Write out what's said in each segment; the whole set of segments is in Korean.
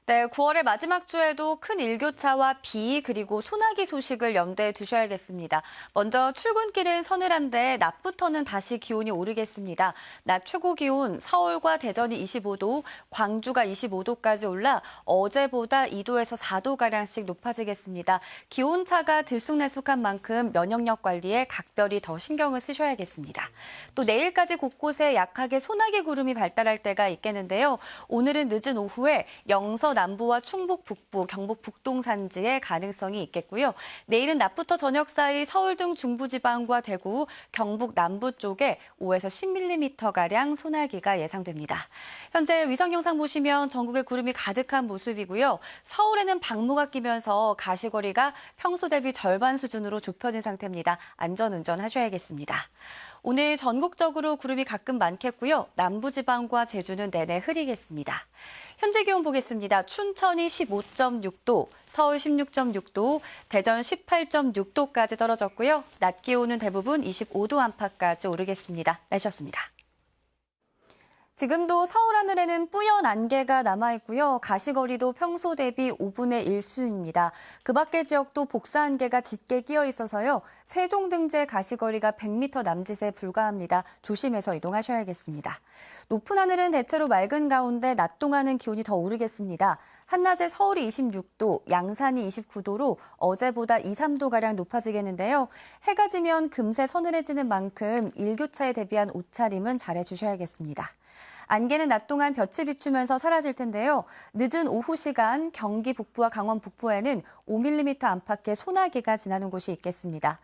네, 9월의 마지막 주에도 큰 일교차와 비 그리고 소나기 소식을 염두에 두셔야겠습니다. 먼저 출근길은 서늘한데 낮부터는 다시 기온이 오르겠습니다. 낮 최고 기온 서울과 대전이 25도, 광주가 25도까지 올라 어제보다 2도에서 4도가량씩 높아지겠습니다. 기온차가 들쑥날쑥한 만큼 면역력 관리에 각별히 더 신경을 쓰셔야겠습니다. 또 내일까지 곳곳에 약하게 소나기 구름이 발달할 때가 있겠는데요. 오늘은 늦은 오후에 영서 남부와 충북 북부, 경북 북동 산지에 가능성이 있겠고요. 내일은 낮부터 저녁 사이 서울 등 중부지방과 대구, 경북 남부 쪽에 5에서 10mm가량 소나기가 예상됩니다. 현재 위성 영상 보시면 전국에 구름이 가득한 모습이고요. 서울에는 방무가 끼면서 가시거리가 평소 대비 절반 수준으로 좁혀진 상태입니다. 안전운전 하셔야겠습니다. 오늘 전국적으로 구름이 가끔 많겠고요. 남부지방과 제주는 내내 흐리겠습니다. 현재 기온 보겠습니다. 춘천이 15.6도, 서울 16.6도, 대전 18.6도까지 떨어졌고요. 낮 기온은 대부분 25도 안팎까지 오르겠습니다. 날씨였습니다. 지금도 서울 하늘에는 뿌연 안개가 남아있고요. 가시거리도 평소 대비 5분의 1수입니다. 그 밖의 지역도 복사 안개가 짙게 끼어 있어서요. 세종등재 가시거리가 100m 남짓에 불과합니다. 조심해서 이동하셔야겠습니다. 높은 하늘은 대체로 맑은 가운데 낮 동안은 기온이 더 오르겠습니다. 한낮에 서울이 26도, 양산이 29도로 어제보다 2, 3도가량 높아지겠는데요. 해가 지면 금세 서늘해지는 만큼 일교차에 대비한 옷차림은 잘해주셔야겠습니다. 안개는 낮 동안 볕이 비추면서 사라질 텐데요. 늦은 오후 시간 경기 북부와 강원 북부에는 5mm 안팎의 소나기가 지나는 곳이 있겠습니다.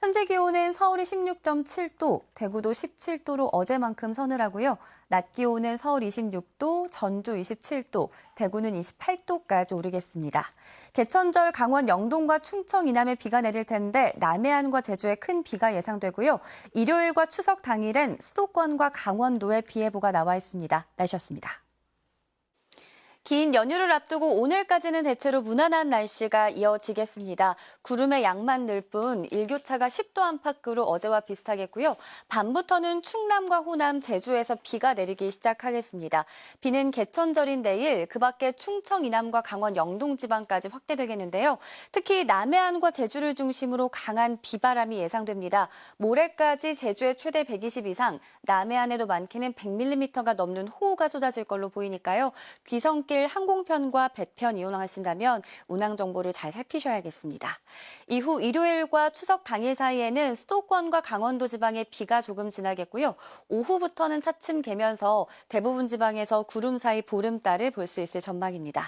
현재 기온은 서울이 16.7도, 대구도 17도로 어제만큼 서늘하고요. 낮 기온은 서울 26도, 전주 27도, 대구는 28도까지 오르겠습니다. 개천절 강원 영동과 충청 이남에 비가 내릴 텐데 남해안과 제주에 큰 비가 예상되고요. 일요일과 추석 당일엔 수도권과 강원도에 비 예보가 나와 있습니다. 날씨였습니다. 긴 연휴를 앞두고 오늘까지는 대체로 무난한 날씨가 이어지겠습니다. 구름의 양만 늘 뿐 일교차가 10도 안팎으로 어제와 비슷하겠고요. 밤부터는 충남과 호남, 제주에서 비가 내리기 시작하겠습니다. 비는 개천절인 내일 그 밖에 충청 이남과 강원 영동 지방까지 확대되겠는데요. 특히 남해안과 제주를 중심으로 강한 비바람이 예상됩니다. 모레까지 제주에 최대 120 이상, 남해안에도 많게는 100mm가 넘는 호우가 쏟아질 걸로 보이니까요. 귀성길 항공편과 배편 이용하신다면 운항 정보를 잘 살피셔야겠습니다. 이후 일요일과 추석 당일 사이에는 수도권과 강원도 지방에 비가 조금 지나겠고요. 오후부터는 차츰 개면서 대부분 지방에서 구름 사이 보름달을 볼 수 있을 전망입니다.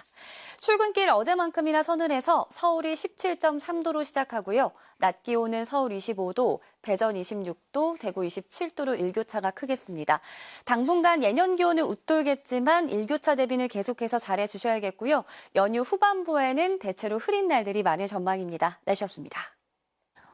출근길 어제만큼이나 서늘해서 서울이 17.3도로 시작하고요. 낮 기온은 서울 25도, 대전 26도, 대구 27도로 일교차가 크겠습니다. 당분간 예년 기온을 웃돌겠지만 일교차 대비는 계속해서 잘해주셔야겠고요. 연휴 후반부에는 대체로 흐린 날들이 많을 전망입니다. 날씨였습니다.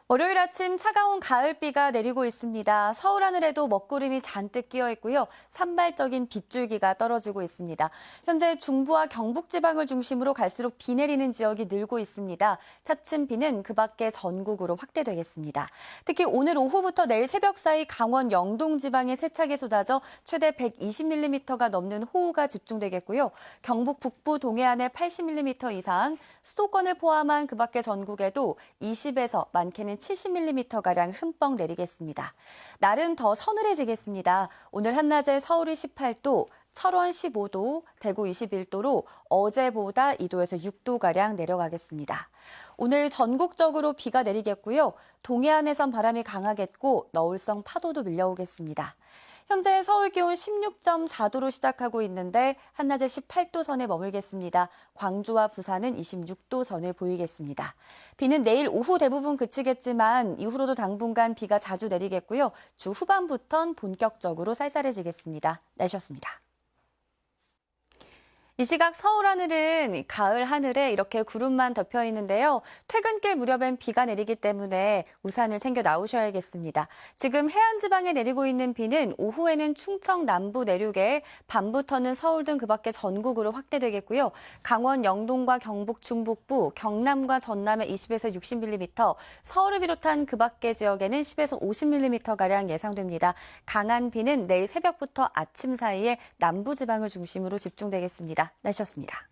월요일 아침 차가운 가을비가 내리고 있습니다. 서울 하늘에도 먹구름이 잔뜩 끼어 있고요. 산발적인 빗줄기가 떨어지고 있습니다. 현재 중부와 경북 지방을 중심으로 갈수록 비 내리는 지역이 늘고 있습니다. 차츰 비는 그 밖에 전국으로 확대되겠습니다. 특히 오늘 오후부터 내일 새벽 사이 강원 영동 지방에 세차게 쏟아져 최대 120mm가 넘는 호우가 집중되겠고요. 경북 북부 동해안에 80mm 이상, 수도권을 포함한 그 밖의 전국에도 20에서 많게는 70mm가량 흠뻑 내리겠습니다. 날은 더 서늘해지겠습니다. 오늘 한낮에 서울이 18도, 철원 15도, 대구 21도로 어제보다 2도에서 6도가량 내려가겠습니다. 오늘 전국적으로 비가 내리겠고요. 동해안에선 바람이 강하겠고 너울성 파도도 밀려오겠습니다. 현재 서울 기온 16.4도로 시작하고 있는데 한낮에 18도 선에 머물겠습니다. 광주와 부산은 26도 선을 보이겠습니다. 비는 내일 오후 대부분 그치겠지만 이후로도 당분간 비가 자주 내리겠고요. 주 후반부턴 본격적으로 쌀쌀해지겠습니다. 날씨였습니다. 이 시각 서울 하늘은 가을 하늘에 이렇게 구름만 덮여 있는데요. 퇴근길 무렵엔 비가 내리기 때문에 우산을 챙겨 나오셔야겠습니다. 지금 해안 지방에 내리고 있는 비는 오후에는 충청 남부 내륙에, 밤부터는 서울 등 그 밖에 전국으로 확대되겠고요. 강원 영동과 경북 중북부, 경남과 전남에 20에서 60mm, 서울을 비롯한 그 밖의 지역에는 10에서 50mm가량 예상됩니다. 강한 비는 내일 새벽부터 아침 사이에 남부 지방을 중심으로 집중되겠습니다. 날씨였습니다.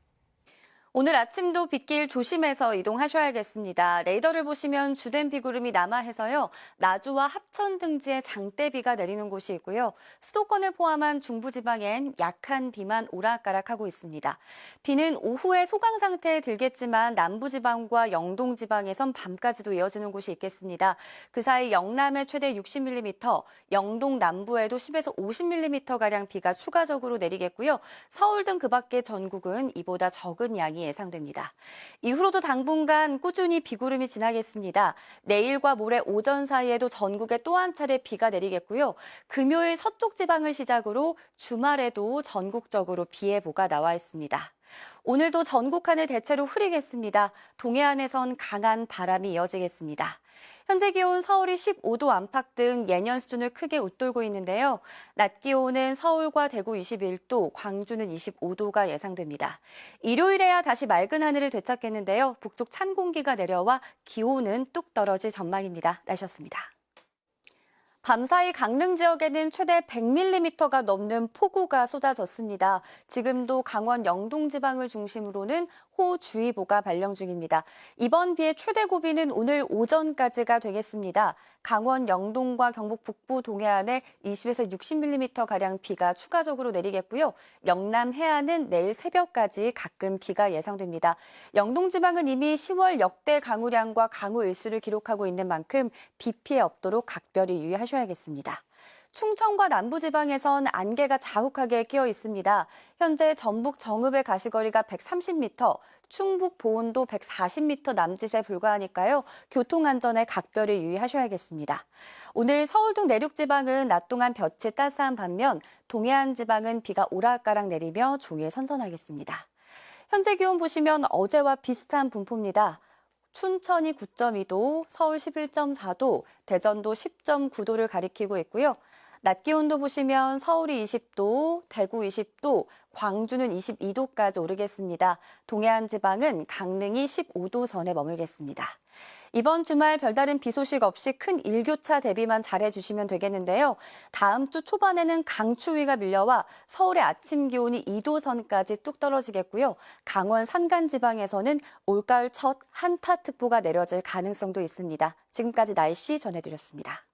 오늘 아침도 빗길 조심해서 이동하셔야겠습니다. 레이더를 보시면 주된 비구름이 남하해서요. 나주와 합천 등지에 장대비가 내리는 곳이 있고요. 수도권을 포함한 중부지방엔 약한 비만 오락가락하고 있습니다. 비는 오후에 소강 상태에 들겠지만 남부지방과 영동지방에선 밤까지도 이어지는 곳이 있겠습니다. 그 사이 영남에 최대 60mm, 영동 남부에도 10에서 50mm가량 비가 추가적으로 내리겠고요. 서울 등 그 밖의 전국은 이보다 적은 양이 예상됩니다. 이후로도 당분간 꾸준히 비구름이 지나겠습니다. 내일과 모레 오전 사이에도 전국에 또 한 차례 비가 내리겠고요. 금요일 서쪽 지방을 시작으로 주말에도 전국적으로 비 예보가 나와 있습니다. 오늘도 전국 하늘 대체로 흐리겠습니다. 동해안에선 강한 바람이 이어지겠습니다. 현재 기온 서울이 15도 안팎 등 예년 수준을 크게 웃돌고 있는데요. 낮 기온은 서울과 대구 21도, 광주는 25도가 예상됩니다. 일요일에야 다시 맑은 하늘을 되찾겠는데요. 북쪽 찬 공기가 내려와 기온은 뚝 떨어질 전망입니다. 날씨였습니다. 밤사이 강릉 지역에는 최대 100mm가 넘는 폭우가 쏟아졌습니다. 지금도 강원 영동 지방을 중심으로는 호우주의보가 발령 중입니다. 이번 비의 최대 고비는 오늘 오전까지가 되겠습니다. 강원 영동과 경북 북부 동해안에 20에서 60mm가량 비가 추가적으로 내리겠고요. 영남 해안은 내일 새벽까지 가끔 비가 예상됩니다. 영동 지방은 이미 10월 역대 강우량과 강우 일수를 기록하고 있는 만큼 비 피해 없도록 각별히 유의하셔야겠습니다. 충청과 남부지방에선 안개가 자욱하게 끼어 있습니다. 현재 전북 정읍의 가시거리가 130m, 충북 보은도 140m 남짓에 불과하니까요. 교통안전에 각별히 유의하셔야겠습니다. 오늘 서울 등 내륙지방은 낮 동안 볕이 따스한 반면 동해안 지방은 비가 오락가락 내리며 종일 선선하겠습니다. 현재 기온 보시면 어제와 비슷한 분포입니다. 춘천이 9.2도, 서울 11.4도, 대전도 10.9도를 가리키고 있고요. 낮 기온도 보시면 서울이 20도, 대구 20도, 광주는 22도까지 오르겠습니다. 동해안 지방은 강릉이 15도 선에 머물겠습니다. 이번 주말 별다른 비 소식 없이 큰 일교차 대비만 잘해주시면 되겠는데요. 다음 주 초반에는 강추위가 밀려와 서울의 아침 기온이 2도 선까지 뚝 떨어지겠고요. 강원 산간 지방에서는 올가을 첫 한파특보가 내려질 가능성도 있습니다. 지금까지 날씨 전해드렸습니다.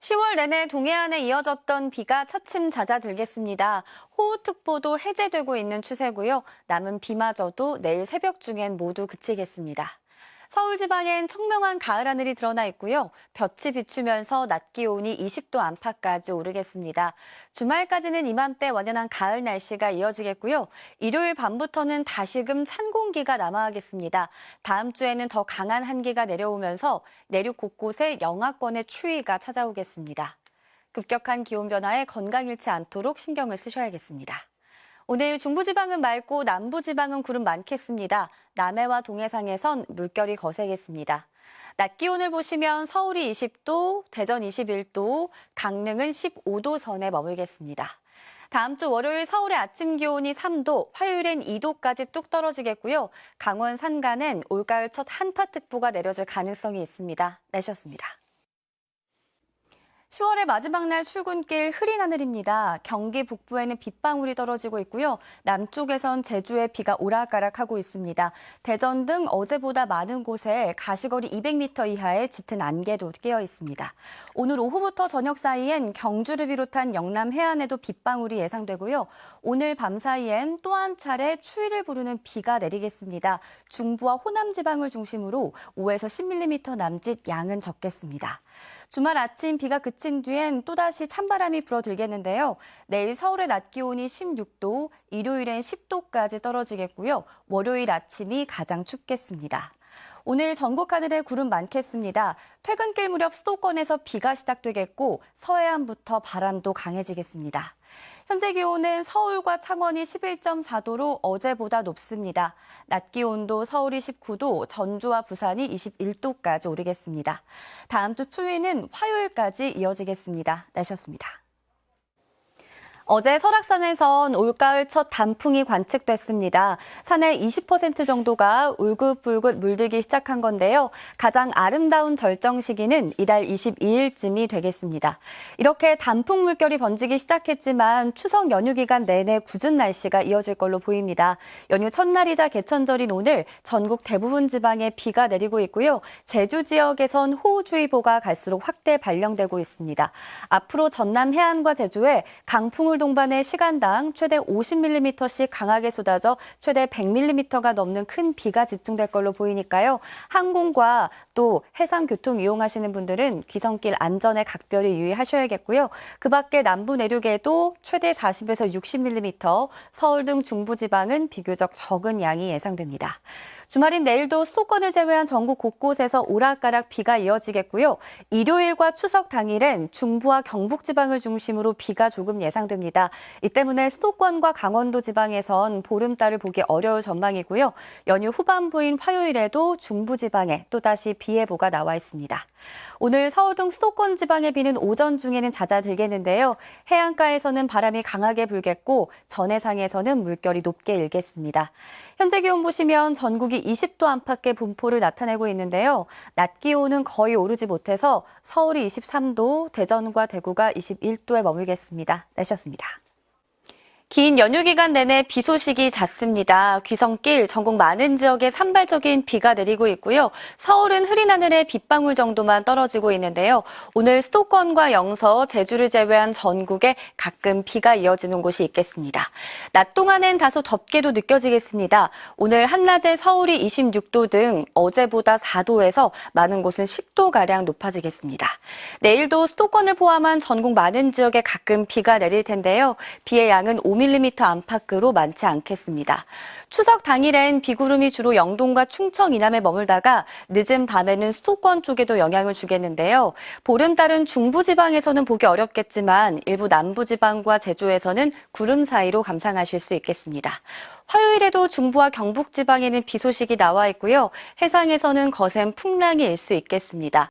10월 내내 동해안에 이어졌던 비가 차츰 잦아들겠습니다. 호우특보도 해제되고 있는 추세고요. 남은 비마저도 내일 새벽 중엔 모두 그치겠습니다. 서울 지방엔 청명한 가을 하늘이 드러나 있고요. 볕이 비추면서 낮 기온이 20도 안팎까지 오르겠습니다. 주말까지는 이맘때 완연한 가을 날씨가 이어지겠고요. 일요일 밤부터는 다시금 찬 공기가 남하하겠습니다. 다음 주에는 더 강한 한기가 내려오면서 내륙 곳곳에 영하권의 추위가 찾아오겠습니다. 급격한 기온 변화에 건강 잃지 않도록 신경을 쓰셔야겠습니다. 오늘 중부지방은 맑고 남부지방은 구름 많겠습니다. 남해와 동해상에선 물결이 거세겠습니다. 낮 기온을 보시면 서울이 20도, 대전 21도, 강릉은 15도 선에 머물겠습니다. 다음 주 월요일 서울의 아침 기온이 3도, 화요일엔 2도까지 뚝 떨어지겠고요. 강원 산간엔 올가을 첫 한파특보가 내려질 가능성이 있습니다. 날씨였습니다. 10월의 마지막 날 출근길 흐린 하늘입니다. 경기 북부에는 빗방울이 떨어지고 있고요. 남쪽에선 제주에 비가 오락가락하고 있습니다. 대전 등 어제보다 많은 곳에 가시거리 200m 이하의 짙은 안개도 끼어 있습니다. 오늘 오후부터 저녁 사이엔 경주를 비롯한 영남 해안에도 빗방울이 예상되고요. 오늘 밤 사이엔 또 한 차례 추위를 부르는 비가 내리겠습니다. 중부와 호남 지방을 중심으로 5에서 10mm 남짓 양은 적겠습니다. 주말 아침 비가 그친 뒤엔 또다시 찬바람이 불어들겠는데요. 내일 서울의 낮 기온이 16도, 일요일엔 10도까지 떨어지겠고요. 월요일 아침이 가장 춥겠습니다. 오늘 전국 하늘에 구름 많겠습니다. 퇴근길 무렵 수도권에서 비가 시작되겠고 서해안부터 바람도 강해지겠습니다. 현재 기온은 서울과 창원이 11.4도로 어제보다 높습니다. 낮 기온도 서울이 19도, 전주와 부산이 21도까지 오르겠습니다. 다음 주 추위는 화요일까지 이어지겠습니다. 날씨였습니다. 어제 설악산에선 올가을 첫 단풍이 관측됐습니다. 산의 20% 정도가 울긋불긋 물들기 시작한 건데요. 가장 아름다운 절정 시기는 이달 22일쯤이 되겠습니다. 이렇게 단풍 물결이 번지기 시작했지만 추석 연휴 기간 내내 궂은 날씨가 이어질 걸로 보입니다. 연휴 첫날이자 개천절인 오늘 전국 대부분 지방에 비가 내리고 있고요. 제주 지역에선 호우주의보가 갈수록 확대 발령되고 있습니다. 앞으로 전남 해안과 제주에 강풍을 동반해 시간당 최대 50mm씩 강하게 쏟아져 최대 100mm가 넘는 큰 비가 집중될 걸로 보이니까요. 항공과 또 해상교통 이용하시는 분들은 귀성길 안전에 각별히 유의하셔야겠고요. 그 밖에 남부 내륙에도 최대 40에서 60mm, 서울 등 중부지방은 비교적 적은 양이 예상됩니다. 주말인 내일도 수도권을 제외한 전국 곳곳에서 오락가락 비가 이어지겠고요. 일요일과 추석 당일엔 중부와 경북 지방을 중심으로 비가 조금 예상됩니다. 이 때문에 수도권과 강원도 지방에선 보름달을 보기 어려울 전망이고요. 연휴 후반부인 화요일에도 중부 지방에 또다시 비 예보가 나와 있습니다. 오늘 서울 등 수도권 지방의 비는 오전 중에는 잦아들겠는데요. 해안가에서는 바람이 강하게 불겠고 전해상에서는 물결이 높게 일겠습니다. 현재 기온 보시면 전국이 20도 안팎의 분포를 나타내고 있는데요. 낮 기온은 거의 오르지 못해서 서울이 23도, 대전과 대구가 21도에 머물겠습니다. 날씨였습니다. 긴 연휴 기간 내내 비 소식이 잦습니다. 귀성길 전국 많은 지역에 산발적인 비가 내리고 있고요. 서울은 흐린 하늘에 빗방울 정도만 떨어지고 있는데요. 오늘 수도권과 영서, 제주를 제외한 전국에 가끔 비가 이어지는 곳이 있겠습니다. 낮 동안엔 다소 덥게도 느껴지겠습니다. 오늘 한낮에 서울이 26도 등 어제보다 4도에서 많은 곳은 10도가량 높아지겠습니다. 내일도 수도권을 포함한 전국 많은 지역에 가끔 비가 내릴 텐데요. 비의 양은 5mm 안팎으로 많지 않겠습니다. 추석 당일엔 비구름이 주로 영동과 충청 이남에 머물다가 늦은 밤에는 수도권 쪽에도 영향을 주겠는데요. 보름달은 중부지방에서는 보기 어렵겠지만 일부 남부지방과 제주에서는 구름 사이로 감상하실 수 있겠습니다. 화요일에도 중부와 경북지방에는 비 소식이 나와 있고요. 해상에서는 거센 풍랑이 일 수 있겠습니다.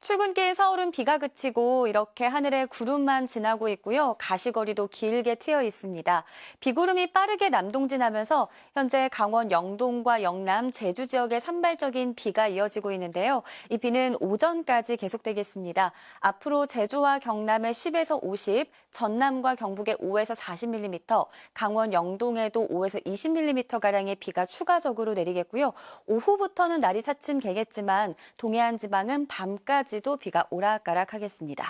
출근길 서울은 비가 그치고 이렇게 하늘에 구름만 지나고 있고요. 가시거리도 길게 트여 있습니다. 비구름이 빠르게 남동진하면서 현재 강원 영동과 영남, 제주 지역에 산발적인 비가 이어지고 있는데요. 이 비는 오전까지 계속되겠습니다. 앞으로 제주와 경남에 10에서 50, 전남과 경북에 5에서 40mm, 강원 영동에도 5에서 20mm가량의 비가 추가적으로 내리겠고요. 오후부터는 날이 차츰 개겠지만 동해안 지방은 밤까지 도 비가 오락가락하겠습니다.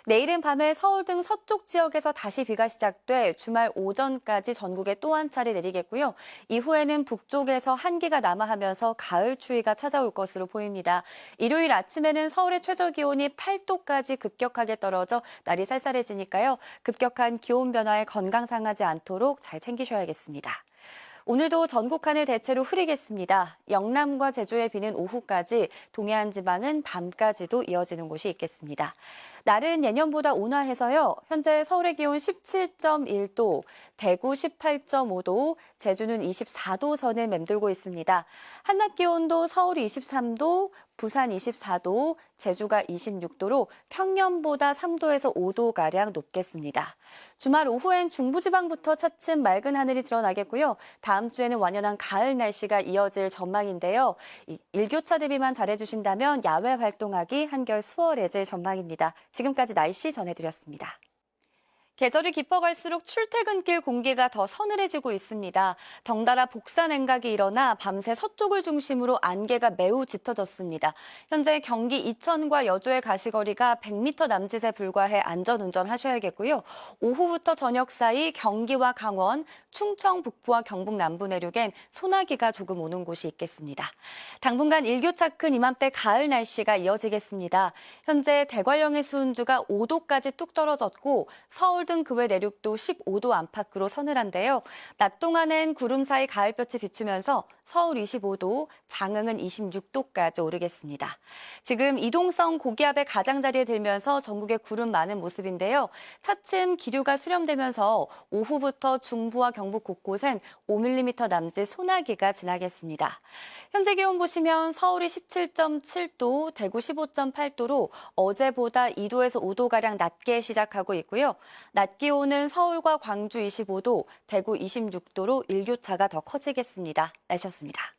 내일은 밤에 서울 등 서쪽 지역에서 다시 비가 시작돼 주말 오전까지 전국에 또 한 차례 내리겠고요. 이후에는 북쪽에서 한기가 남하하면서 가을 추위가 찾아올 것으로 보입니다. 일요일 아침에는 서울의 최저 기온이 8도까지 급격하게 떨어져 날이 쌀쌀해지니까요. 급격한 기온 변화에 건강 상하지 않도록 잘 챙기셔야겠습니다. 오늘도 전국 하늘 대체로 흐리겠습니다. 영남과 제주의 비는 오후까지, 동해안 지방은 밤까지도 이어지는 곳이 있겠습니다. 날은 예년보다 온화해서요. 현재 서울의 기온 17.1도, 대구 18.5도, 제주는 24도 선을 맴돌고 있습니다. 한낮 기온도 서울이 23도, 부산 24도, 제주가 26도로 평년보다 3도에서 5도가량 높겠습니다. 주말 오후엔 중부지방부터 차츰 맑은 하늘이 드러나겠고요. 다음 주에는 완연한 가을 날씨가 이어질 전망인데요. 일교차 대비만 잘해주신다면 야외 활동하기 한결 수월해질 전망입니다. 지금까지 날씨 전해드렸습니다. 계절이 깊어갈수록 출퇴근길 공기가 더 서늘해지고 있습니다. 덩달아 복사 냉각이 일어나 밤새 서쪽을 중심으로 안개가 매우 짙어졌습니다. 현재 경기 이천과 여주의 가시거리가 100m 남짓에 불과해 안전운전 하셔야겠고요. 오후부터 저녁 사이 경기와 강원, 충청 북부와 경북 남부 내륙엔 소나기가 조금 오는 곳이 있겠습니다. 당분간 일교차 큰 이맘때 가을 날씨가 이어지겠습니다. 현재 대관령의 수은주가 5도까지 뚝 떨어졌고 서울 등 그 외 내륙도 15도 안팎으로 서늘한데요. 낮 동안엔 구름 사이 가을볕이 비추면서 서울 25도, 장흥은 26도까지 오르겠습니다. 지금 이동성 고기압의 가장자리에 들면서 전국에 구름 많은 모습인데요. 차츰 기류가 수렴되면서 오후부터 중부와 경북 곳곳엔 5mm 남짓 소나기가 지나겠습니다. 현재 기온 보시면 서울이 17.7도, 대구 15.8도로 어제보다 2도에서 5도가량 낮게 시작하고 있고요. 낮 기온은 서울과 광주 25도, 대구 26도로 일교차가 더 커지겠습니다. 날씨였습니다.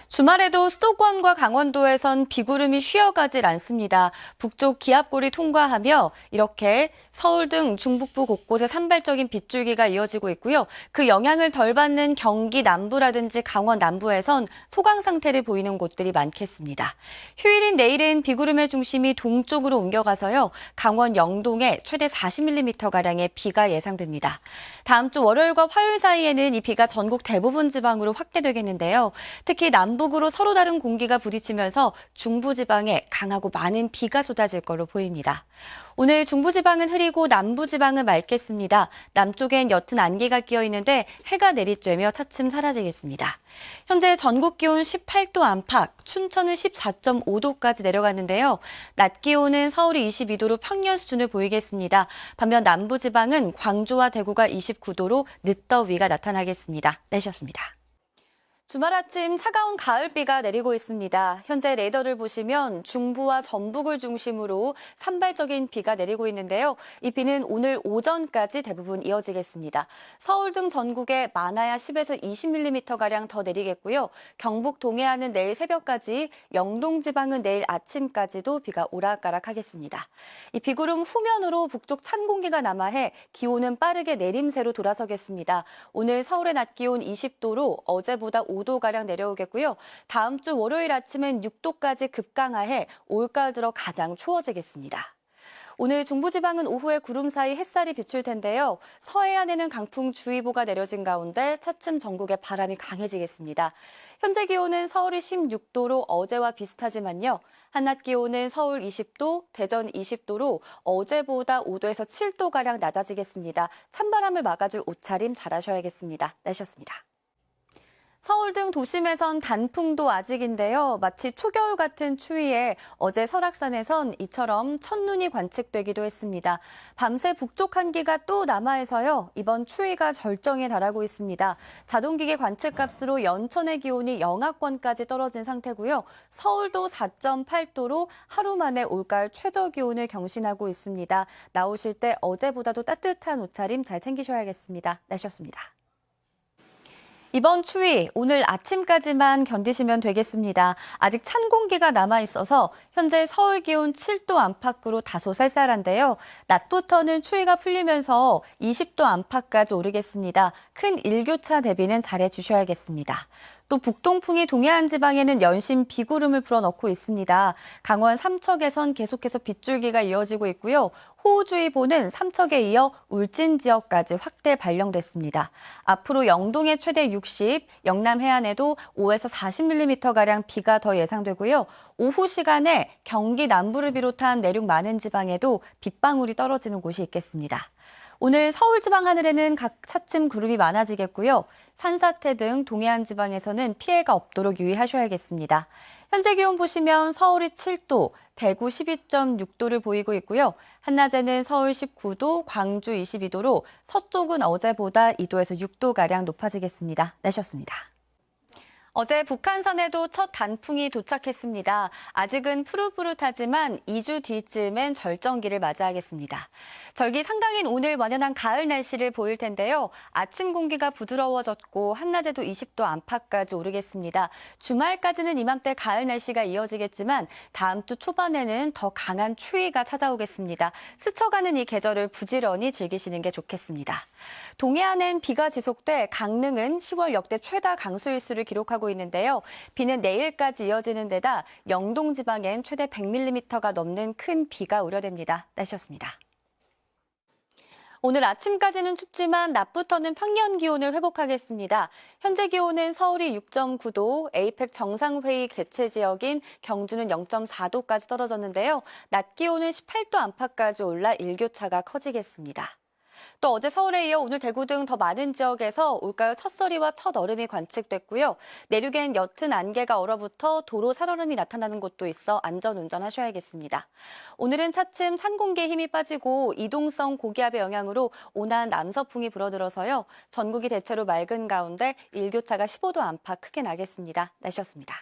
주말에도 수도권과 강원도에선 비구름이 쉬어가질 않습니다. 북쪽 기압골이 통과하며 이렇게 서울 등 중북부 곳곳에 산발적인 빗줄기가 이어지고 있고요. 그 영향을 덜 받는 경기 남부라든지 강원 남부에선 소강 상태를 보이는 곳들이 많겠습니다. 휴일인 내일은 비구름의 중심이 동쪽으로 옮겨가서요. 강원 영동에 최대 40mm가량의 비가 예상됩니다. 다음 주 월요일과 화요일 사이에는 이 비가 전국 대부분 지방으로 확대되겠는데요. 특히 남북으로 서로 다른 공기가 부딪히면서 중부지방에 강하고 많은 비가 쏟아질 걸로 보입니다. 오늘 중부지방은 흐리고 남부지방은 맑겠습니다. 남쪽엔 옅은 안개가 끼어 있는데 해가 내리쬐며 차츰 사라지겠습니다. 현재 전국 기온 18도 안팎, 춘천은 14.5도까지 내려갔는데요. 낮 기온은 서울이 22도로 평년 수준을 보이겠습니다. 반면 남부지방은 광주와 대구가 29도로 늦더위가 나타나겠습니다. 날씨였습니다. 주말 아침 차가운 가을비가 내리고 있습니다. 현재 레이더를 보시면 중부와 전북을 중심으로 산발적인 비가 내리고 있는데요. 이 비는 오늘 오전까지 대부분 이어지겠습니다. 서울 등 전국에 많아야 10에서 20mm가량 더 내리겠고요. 경북 동해안은 내일 새벽까지, 영동 지방은 내일 아침까지도 비가 오락가락하겠습니다. 이 비구름 후면으로 북쪽 찬 공기가 남하해 기온은 빠르게 내림세로 돌아서겠습니다. 오늘 서울의 낮 기온 20도로 어제보다 5도가량 내려오겠고요. 다음 주 월요일 아침은 6도까지 급강하해 올가을 들어 가장 추워지겠습니다. 오늘 중부지방은 오후에 구름 사이 햇살이 비출 텐데요. 서해안에는 강풍주의보가 내려진 가운데 차츰 전국에 바람이 강해지겠습니다. 현재 기온은 서울이 16도로 어제와 비슷하지만요. 한낮 기온은 서울 20도, 대전 20도로 어제보다 5도에서 7도가량 낮아지겠습니다. 찬바람을 막아줄 옷차림 잘하셔야겠습니다. 날씨였습니다. 서울 등 도심에선 단풍도 아직인데요. 마치 초겨울 같은 추위에 어제 설악산에선 이처럼 첫눈이 관측되기도 했습니다. 밤새 북쪽 한기가 또 남하해서요. 이번 추위가 절정에 달하고 있습니다. 자동기계 관측값으로 연천의 기온이 영하권까지 떨어진 상태고요. 서울도 4.8도로 하루 만에 올가을 최저 기온을 경신하고 있습니다. 나오실 때 어제보다도 따뜻한 옷차림 잘 챙기셔야겠습니다. 날씨였습니다. 이번 추위 오늘 아침까지만 견디시면 되겠습니다. 아직 찬 공기가 남아있어서 현재 서울 기온 7도 안팎으로 다소 쌀쌀한데요. 낮부터는 추위가 풀리면서 20도 안팎까지 오르겠습니다. 큰 일교차 대비는 잘해주셔야겠습니다. 또 북동풍이 동해안 지방에는 연신 비구름을 불어넣고 있습니다. 강원 삼척에선 계속해서 빗줄기가 이어지고 있고요. 호우주의보는 삼척에 이어 울진 지역까지 확대 발령됐습니다. 앞으로 영동에 최대 60, 영남 해안에도 5에서 40mm가량 비가 더 예상되고요. 오후 시간에 경기 남부를 비롯한 내륙 많은 지방에도 빗방울이 떨어지는 곳이 있겠습니다. 오늘 서울 지방 하늘에는 차츰 구름이 많아지겠고요. 산사태 등 동해안 지방에서는 피해가 없도록 유의하셔야겠습니다. 현재 기온 보시면 서울이 7도, 대구 12.6도를 보이고 있고요. 한낮에는 서울 19도, 광주 22도로 서쪽은 어제보다 2도에서 6도가량 높아지겠습니다. 날씨였습니다. 어제 북한산에도 첫 단풍이 도착했습니다. 아직은 푸릇푸릇하지만 2주 뒤쯤엔 절정기를 맞이하겠습니다. 절기 상당인 오늘 완연한 가을 날씨를 보일 텐데요. 아침 공기가 부드러워졌고 한낮에도 20도 안팎까지 오르겠습니다. 주말까지는 이맘때 가을 날씨가 이어지겠지만 다음 주 초반에는 더 강한 추위가 찾아오겠습니다. 스쳐가는 이 계절을 부지런히 즐기시는 게 좋겠습니다. 동해안엔 비가 지속돼 강릉은 10월 역대 최다 강수일수를 기록하고 있는데요. 비는 내일까지 이어지는 데다 영동 지방엔 최대 100mm가 넘는 큰 비가 우려됩니다. 날씨였습니다. 오늘 아침까지는 춥지만 낮부터는 평년 기온을 회복하겠습니다. 현재 기온은 서울이 6.9도, 에이펙 정상회의 개최 지역인 경주는 0.4도까지 떨어졌는데요. 낮 기온은 18도 안팎까지 올라 일교차가 커지겠습니다. 또 어제 서울에 이어 오늘 대구 등 더 많은 지역에서 올가을 첫서리와 첫 얼음이 관측됐고요. 내륙엔 옅은 안개가 얼어붙어 도로 살얼음이 나타나는 곳도 있어 안전운전하셔야겠습니다. 오늘은 차츰 찬 공기에 힘이 빠지고 이동성 고기압의 영향으로 온화한 남서풍이 불어들어서요. 전국이 대체로 맑은 가운데 일교차가 15도 안팎 크게 나겠습니다. 날씨였습니다.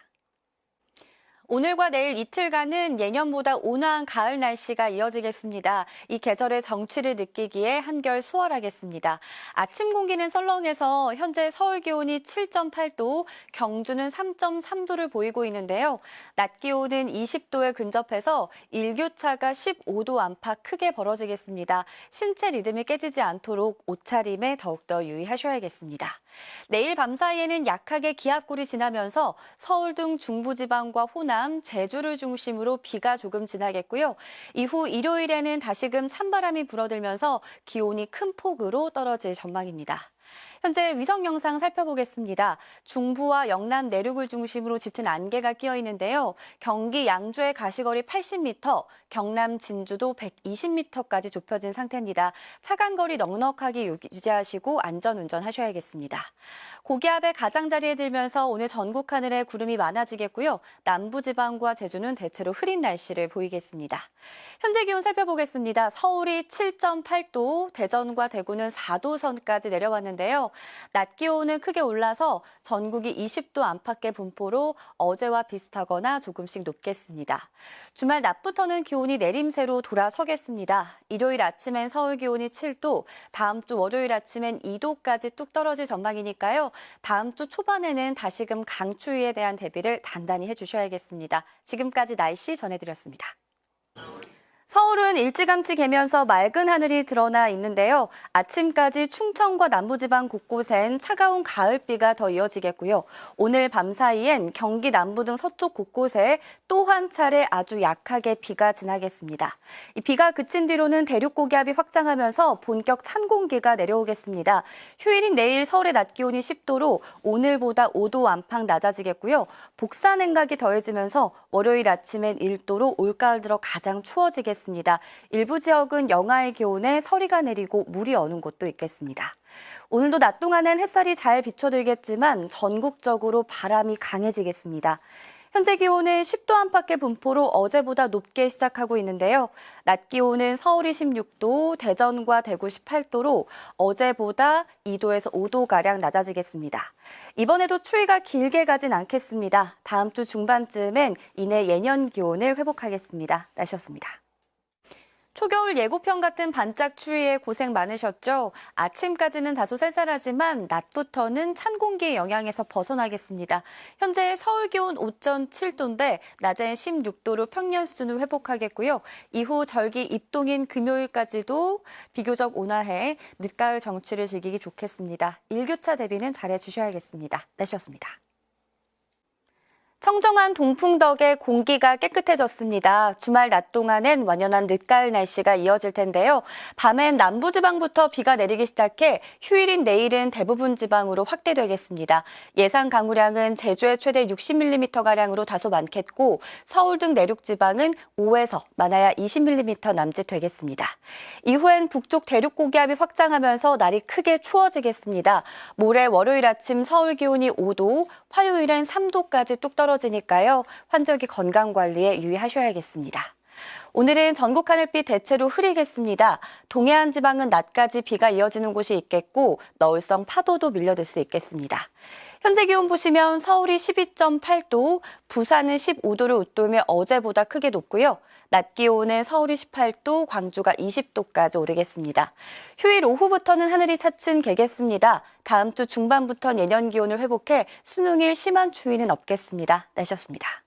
오늘과 내일 이틀간은 예년보다 온화한 가을 날씨가 이어지겠습니다. 이 계절의 정취를 느끼기에 한결 수월하겠습니다. 아침 공기는 썰렁해서 현재 서울 기온이 7.8도, 경주는 3.3도를 보이고 있는데요. 낮 기온은 20도에 근접해서 일교차가 15도 안팎 크게 벌어지겠습니다. 신체 리듬이 깨지지 않도록 옷차림에 더욱더 유의하셔야겠습니다. 내일 밤 사이에는 약하게 기압골이 지나면서 서울 등 중부지방과 호남, 제주를 중심으로 비가 조금 지나겠고요. 이후 일요일에는 다시금 찬바람이 불어들면서 기온이 큰 폭으로 떨어질 전망입니다. 현재 위성 영상 살펴보겠습니다. 중부와 영남 내륙을 중심으로 짙은 안개가 끼어 있는데요. 경기 양주의 가시거리 80m, 경남 진주도 120m까지 좁혀진 상태입니다. 차간거리 넉넉하게 유지하시고 안전운전 하셔야겠습니다. 고기압의 가장자리에 들면서 오늘 전국 하늘에 구름이 많아지겠고요. 남부지방과 제주는 대체로 흐린 날씨를 보이겠습니다. 현재 기온 살펴보겠습니다. 서울이 7.8도, 대전과 대구는 4도 선까지 내려왔는데요. 낮 기온은 크게 올라서 전국이 20도 안팎의 분포로 어제와 비슷하거나 조금씩 높겠습니다. 주말 낮부터는 기온이 내림세로 돌아서겠습니다. 일요일 아침엔 서울 기온이 7도, 다음 주 월요일 아침엔 2도까지 뚝 떨어질 전망이니까요. 다음 주 초반에는 다시금 강추위에 대한 대비를 단단히 해주셔야겠습니다. 지금까지 날씨 전해드렸습니다. 서울은 일찌감치 개면서 맑은 하늘이 드러나 있는데요. 아침까지 충청과 남부지방 곳곳엔 차가운 가을비가 더 이어지겠고요. 오늘 밤 사이엔 경기 남부 등 서쪽 곳곳에 또 한 차례 아주 약하게 비가 지나겠습니다. 이 비가 그친 뒤로는 대륙 고기압이 확장하면서 본격 찬 공기가 내려오겠습니다. 휴일인 내일 서울의 낮 기온이 10도로 오늘보다 5도 안팎 낮아지겠고요. 복사 냉각이 더해지면서 월요일 아침엔 1도로 올가을 들어 가장 추워지겠습니다. 일부 지역은 영하의 기온에 서리가 내리고 물이 어는 곳도 있겠습니다. 오늘도 낮 동안은 햇살이 잘 비춰들겠지만 전국적으로 바람이 강해지겠습니다. 현재 기온은 10도 안팎의 분포로 어제보다 높게 시작하고 있는데요. 낮 기온은 서울이 16도, 대전과 대구 18도로 어제보다 2도에서 5도가량 낮아지겠습니다. 이번에도 추위가 길게 가진 않겠습니다. 다음 주 중반쯤엔 이내 예년 기온을 회복하겠습니다. 날씨였습니다. 초겨울 예고편 같은 반짝 추위에 고생 많으셨죠? 아침까지는 다소 쌀쌀하지만 낮부터는 찬 공기의 영향에서 벗어나겠습니다. 현재 서울 기온 5.7도인데 낮엔 16도로 평년 수준을 회복하겠고요. 이후 절기 입동인 금요일까지도 비교적 온화해 늦가을 정취를 즐기기 좋겠습니다. 일교차 대비는 잘해주셔야겠습니다. 날씨였습니다. 청정한 동풍 덕에 공기가 깨끗해졌습니다. 주말 낮 동안엔 완연한 늦가을 날씨가 이어질 텐데요. 밤엔 남부지방부터 비가 내리기 시작해 휴일인 내일은 대부분 지방으로 확대되겠습니다. 예상 강우량은 제주의 최대 60mm가량으로 다소 많겠고 서울 등 내륙 지방은 5에서 많아야 20mm 남짓 되겠습니다. 이후엔 북쪽 대륙 고기압이 확장하면서 날이 크게 추워지겠습니다. 모레 월요일 아침 서울 기온이 5도, 화요일엔 3도까지 뚝 떨어지니까요. 환절기 건강 관리에 유의하셔야겠습니다. 오늘은 전국 하늘빛 대체로 흐리겠습니다. 동해안 지방은 낮까지 비가 이어지는 곳이 있겠고 너울성 파도도 밀려들 수 있겠습니다. 현재 기온 보시면 서울이 12.8도, 부산은 15도를 웃돌며 어제보다 크게 높고요. 낮 기온은 서울이 18도, 광주가 20도까지 오르겠습니다. 휴일 오후부터는 하늘이 차츰 개겠습니다. 다음 주 중반부터 예년 기온을 회복해 수능일 심한 추위는 없겠습니다. 날씨였습니다.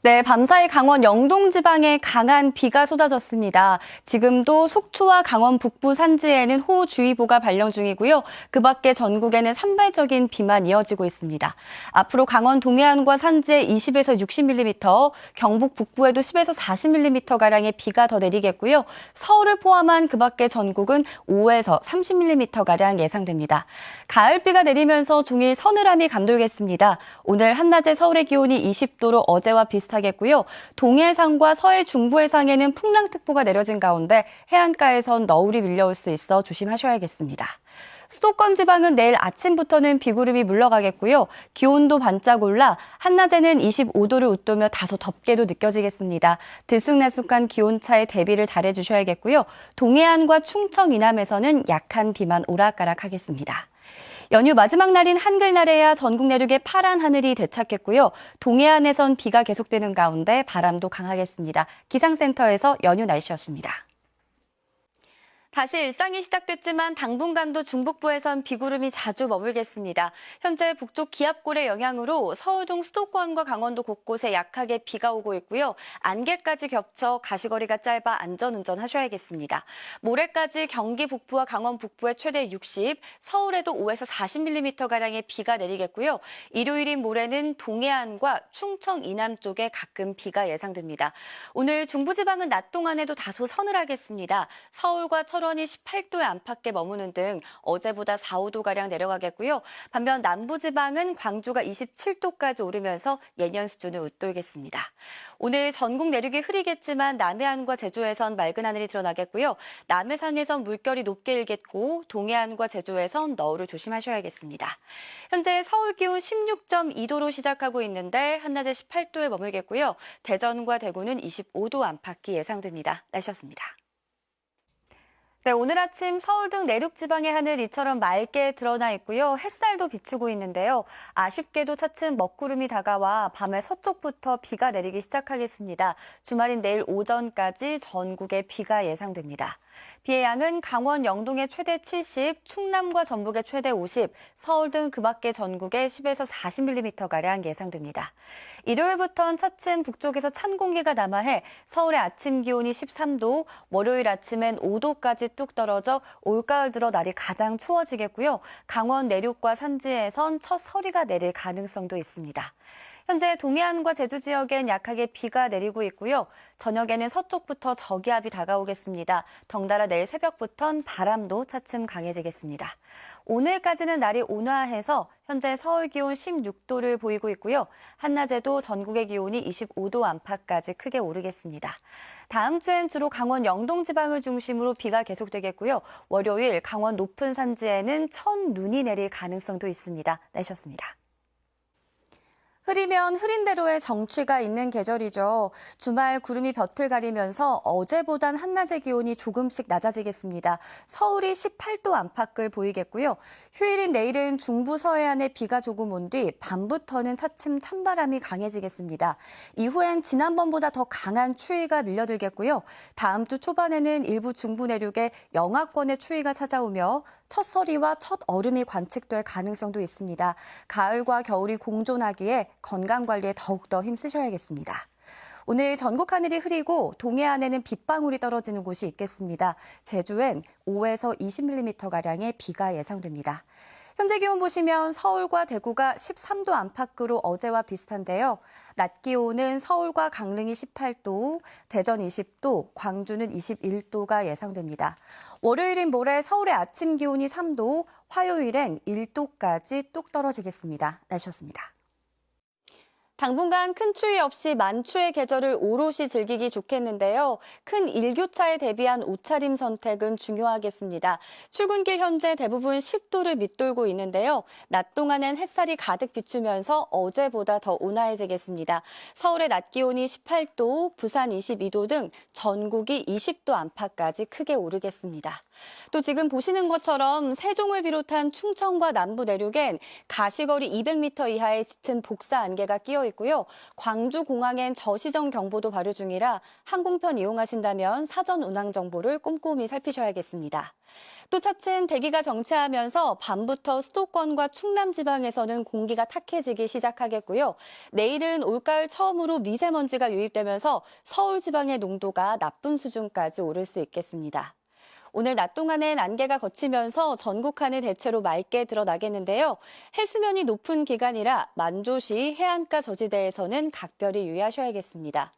네, 밤사이 강원 영동 지방에 강한 비가 쏟아졌습니다. 지금도 속초와 강원 북부 산지에는 호우주의보가 발령 중이고요. 그 밖에 전국에는 산발적인 비만 이어지고 있습니다. 앞으로 강원 동해안과 산지에 20에서 60mm, 경북 북부에도 10에서 40mm가량의 비가 더 내리겠고요. 서울을 포함한 그 밖에 전국은 5에서 30mm가량 예상됩니다. 가을비가 내리면서 종일 서늘함이 감돌겠습니다. 오늘 한낮에 서울의 기온이 20도로 어제와 비슷하겠고요. 동해상과 서해 중부 해상에는 풍랑특보가 내려진 가운데 해안가에선 너울이 밀려올 수 있어 조심하셔야겠습니다. 수도권 지방은 내일 아침부터는 비구름이 물러가겠고요. 기온도 반짝 올라 한낮에는 25도를 웃도며 다소 덥게도 느껴지겠습니다. 들쑥날쑥한 기온차에 대비를 잘해주셔야겠고요. 동해안과 충청 이남에서는 약한 비만 오락가락하겠습니다. 연휴 마지막 날인 한글날에야 전국 내륙에 파란 하늘이 되찾겠고요. 동해안에선 비가 계속되는 가운데 바람도 강하겠습니다. 기상센터에서 연휴 날씨였습니다. 다시 일상이 시작됐지만 당분간도 중북부에선 비구름이 자주 머물겠습니다. 현재 북쪽 기압골의 영향으로 서울 등 수도권과 강원도 곳곳에 약하게 비가 오고 있고요. 안개까지 겹쳐 가시거리가 짧아 안전운전 하셔야겠습니다. 모레까지 경기 북부와 강원 북부에 최대 60, 서울에도 5에서 40mm가량의 비가 내리겠고요. 일요일인 모레는 동해안과 충청 이남 쪽에 가끔 비가 예상됩니다. 오늘 중부지방은 낮 동안에도 다소 서늘하겠습니다. 서울과 철원이 18도의 안팎에 머무는 등 어제보다 4, 5도가량 내려가겠고요. 반면 남부지방은 광주가 27도까지 오르면서 예년 수준을 웃돌겠습니다. 오늘 전국 내륙이 흐리겠지만 남해안과 제주에선 맑은 하늘이 드러나겠고요. 남해상에선 물결이 높게 일겠고 동해안과 제주에선 너울을 조심하셔야겠습니다. 현재 서울 기온 16.2도로 시작하고 있는데 한낮에 18도에 머물겠고요. 대전과 대구는 25도 안팎이 예상됩니다. 날씨였습니다. 네, 오늘 아침 서울 등 내륙 지방의 하늘 이처럼 맑게 드러나 있고요. 햇살도 비추고 있는데요. 아쉽게도 차츰 먹구름이 다가와 밤에 서쪽부터 비가 내리기 시작하겠습니다. 주말인 내일 오전까지 전국에 비가 예상됩니다. 비의 양은 강원 영동에 최대 70, 충남과 전북에 최대 50, 서울 등 그 밖의 전국에 10에서 40mm가량 예상됩니다. 일요일부터는 차츰 북쪽에서 찬 공기가 남하해 서울의 아침 기온이 13도, 월요일 아침엔 5도까지 뚝 떨어져 올가을 들어 날이 가장 추워지겠고요. 강원 내륙과 산지에선 첫 서리가 내릴 가능성도 있습니다. 현재 동해안과 제주 지역엔 약하게 비가 내리고 있고요. 저녁에는 서쪽부터 저기압이 다가오겠습니다. 덩달아 내일 새벽부터는 바람도 차츰 강해지겠습니다. 오늘까지는 날이 온화해서 현재 서울 기온 16도를 보이고 있고요. 한낮에도 전국의 기온이 25도 안팎까지 크게 오르겠습니다. 다음 주엔 주로 강원 영동 지방을 중심으로 비가 계속되겠고요. 월요일 강원 높은 산지에는 첫눈이 내릴 가능성도 있습니다. 날씨였습니다. 흐리면 흐린 대로의 정취가 있는 계절이죠. 주말 구름이 볕을 가리면서 어제보단 한낮의 기온이 조금씩 낮아지겠습니다. 서울이 18도 안팎을 보이겠고요. 휴일인 내일은 중부 서해안에 비가 조금 온 뒤 밤부터는 차츰 찬바람이 강해지겠습니다. 이후엔 지난번보다 더 강한 추위가 밀려들겠고요. 다음 주 초반에는 일부 중부 내륙에 영하권의 추위가 찾아오며 첫서리와 첫 얼음이 관측될 가능성도 있습니다. 가을과 겨울이 공존하기에 건강관리에 더욱더 힘쓰셔야겠습니다. 오늘 전국 하늘이 흐리고 동해안에는 빗방울이 떨어지는 곳이 있겠습니다. 제주엔 5에서 20mm가량의 비가 예상됩니다. 현재 기온 보시면 서울과 대구가 13도 안팎으로 어제와 비슷한데요. 낮 기온은 서울과 강릉이 18도, 대전 20도, 광주는 21도가 예상됩니다. 월요일인 모레 서울의 아침 기온이 3도, 화요일엔 1도까지 뚝 떨어지겠습니다. 날씨였습니다. 당분간 큰 추위 없이 만추의 계절을 오롯이 즐기기 좋겠는데요. 큰 일교차에 대비한 옷차림 선택은 중요하겠습니다. 출근길 현재 대부분 10도를 밑돌고 있는데요. 낮 동안엔 햇살이 가득 비추면서 어제보다 더 온화해지겠습니다. 서울의 낮 기온이 18도, 부산 22도 등 전국이 20도 안팎까지 크게 오르겠습니다. 또 지금 보시는 것처럼 세종을 비롯한 충청과 남부 내륙엔 가시거리 200m 이하의 짙은 복사 안개가 끼어 있고요. 광주 공항엔 저시정 경보도 발효 중이라 항공편 이용하신다면 사전 운항 정보를 꼼꼼히 살피셔야겠습니다. 또 차츰 대기가 정체하면서 밤부터 수도권과 충남 지방에서는 공기가 탁해지기 시작하겠고요. 내일은 올가을 처음으로 미세먼지가 유입되면서 서울 지방의 농도가 나쁨 수준까지 오를 수 있겠습니다. 오늘 낮 동안엔 안개가 걷히면서 전국 하늘 대체로 맑게 드러나겠는데요. 해수면이 높은 기간이라 만조시 해안가 저지대에서는 각별히 유의하셔야겠습니다.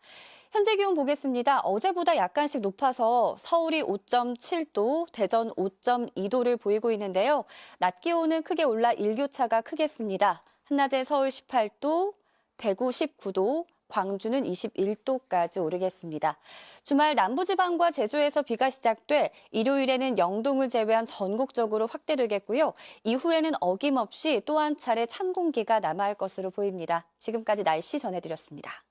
현재 기온 보겠습니다. 어제보다 약간씩 높아서 서울이 5.7도, 대전 5.2도를 보이고 있는데요. 낮 기온은 크게 올라 일교차가 크겠습니다. 한낮에 서울 18도, 대구 19도, 광주는 21도까지 오르겠습니다. 주말 남부지방과 제주에서 비가 시작돼 일요일에는 영동을 제외한 전국적으로 확대되겠고요. 이후에는 어김없이 또 한 차례 찬 공기가 남아할 것으로 보입니다. 지금까지 날씨 전해드렸습니다.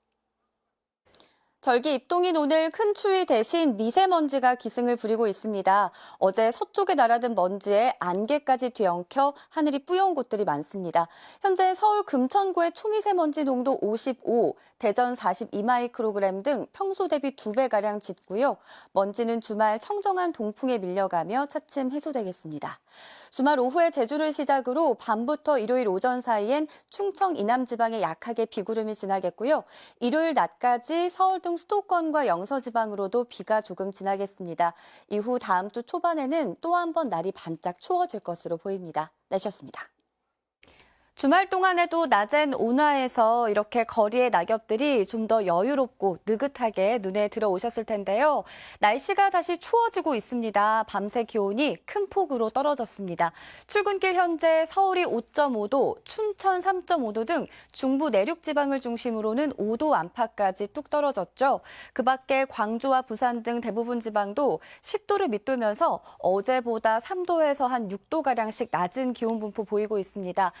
절기 입동인 오늘 큰 추위 대신 미세먼지가 기승을 부리고 있습니다. 어제 서쪽에 날아든 먼지에 안개까지 뒤엉켜 하늘이 뿌여온 곳들이 많습니다. 현재 서울 금천구의 초미세먼지 농도 55, 대전 42마이크로그램 등 평소 대비 2배가량 짙고요. 먼지는 주말 청정한 동풍에 밀려가며 차츰 해소되겠습니다. 주말 오후에 제주를 시작으로 밤부터 일요일 오전 사이엔 충청 이남 지방에 약하게 비구름이 지나겠고요. 일요일 낮까지 서울 등 수도권과 영서지방으로도 비가 조금 지나겠습니다. 이후 다음 주 초반에는 또 한 번 날이 반짝 추워질 것으로 보입니다. 날씨였습니다. 주말 동안에도 낮엔 온화해서 이렇게 거리의 낙엽들이 좀 더 여유롭고 느긋하게 눈에 들어오셨을 텐데요. 날씨가 다시 추워지고 있습니다. 밤새 기온이 큰 폭으로 떨어졌습니다. 출근길 현재 서울이 5.5도, 춘천 3.5도 등 중부 내륙 지방을 중심으로는 5도 안팎까지 뚝 떨어졌죠. 그 밖에 광주와 부산 등 대부분 지방도 10도를 밑돌면서 어제보다 3도에서 한 6도가량씩 낮은 기온 분포 보이고 있습니다.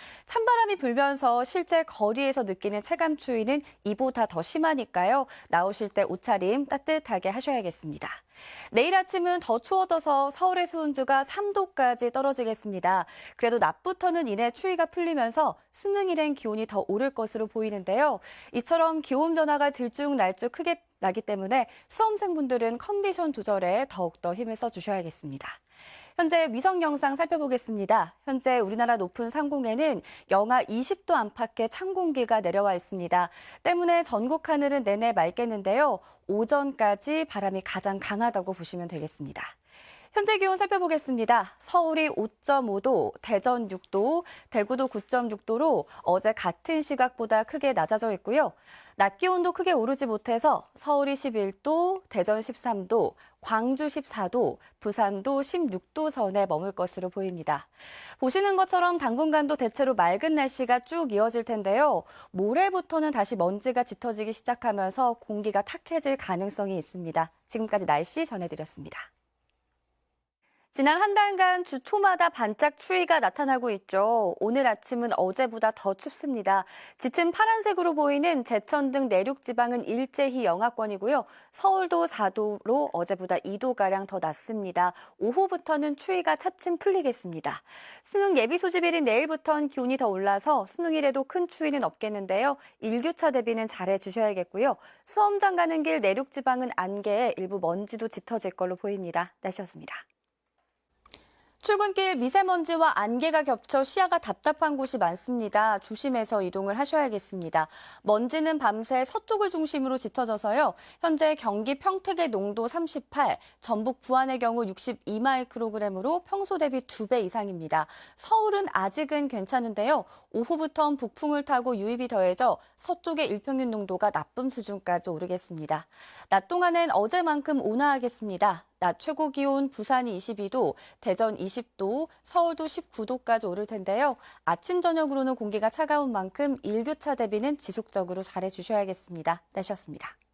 찬바람이 불면서 실제 거리에서 느끼는 체감 추위는 이보다 더 심하니까요. 나오실 때 옷차림 따뜻하게 하셔야겠습니다. 내일 아침은 더 추워져서 서울의 수온주가 3도까지 떨어지겠습니다. 그래도 낮부터는 이내 추위가 풀리면서 수능일엔 기온이 더 오를 것으로 보이는데요. 이처럼 기온 변화가 들쭉날쭉 크게 나기 때문에 수험생분들은 컨디션 조절에 더욱더 힘을 써주셔야겠습니다. 현재 위성 영상 살펴보겠습니다. 현재 우리나라 높은 상공에는 영하 20도 안팎의 찬 공기가 내려와 있습니다. 때문에 전국 하늘은 내내 맑겠는데요. 오전까지 바람이 가장 강하다고 보시면 되겠습니다. 현재 기온 살펴보겠습니다. 서울이 5.5도, 대전 6도, 대구도 9.6도로 어제 같은 시각보다 크게 낮아져 있고요. 낮 기온도 크게 오르지 못해서 서울이 11도, 대전 13도, 광주 14도, 부산도 16도 선에 머물 것으로 보입니다. 보시는 것처럼 당분간도 대체로 맑은 날씨가 쭉 이어질 텐데요. 모레부터는 다시 먼지가 짙어지기 시작하면서 공기가 탁해질 가능성이 있습니다. 지금까지 날씨 전해드렸습니다. 지난 한 달간 주 초마다 반짝 추위가 나타나고 있죠. 오늘 아침은 어제보다 더 춥습니다. 짙은 파란색으로 보이는 제천 등 내륙 지방은 일제히 영하권이고요. 서울도 4도로 어제보다 2도가량 더 낮습니다. 오후부터는 추위가 차츰 풀리겠습니다. 수능 예비 소집일인 내일부터는 기온이 더 올라서 수능일에도 큰 추위는 없겠는데요. 일교차 대비는 잘해 주셔야겠고요. 수험장 가는 길 내륙 지방은 안개에 일부 먼지도 짙어질 걸로 보입니다. 날씨였습니다. 출근길 미세먼지와 안개가 겹쳐 시야가 답답한 곳이 많습니다. 조심해서 이동을 하셔야겠습니다. 먼지는 밤새 서쪽을 중심으로 짙어져서요. 현재 경기 평택의 농도 38, 전북 부안의 경우 62마이크로그램으로 평소 대비 2배 이상입니다. 서울은 아직은 괜찮은데요. 오후부터는 북풍을 타고 유입이 더해져 서쪽의 일평균 농도가 나쁨 수준까지 오르겠습니다. 낮 동안엔 어제만큼 온화하겠습니다. 낮 최고 기온 부산이 22도, 대전 20도, 서울도 19도까지 오를 텐데요. 아침 저녁으로는 공기가 차가운 만큼 일교차 대비는 지속적으로 잘해 주셔야겠습니다. 날씨였습니다.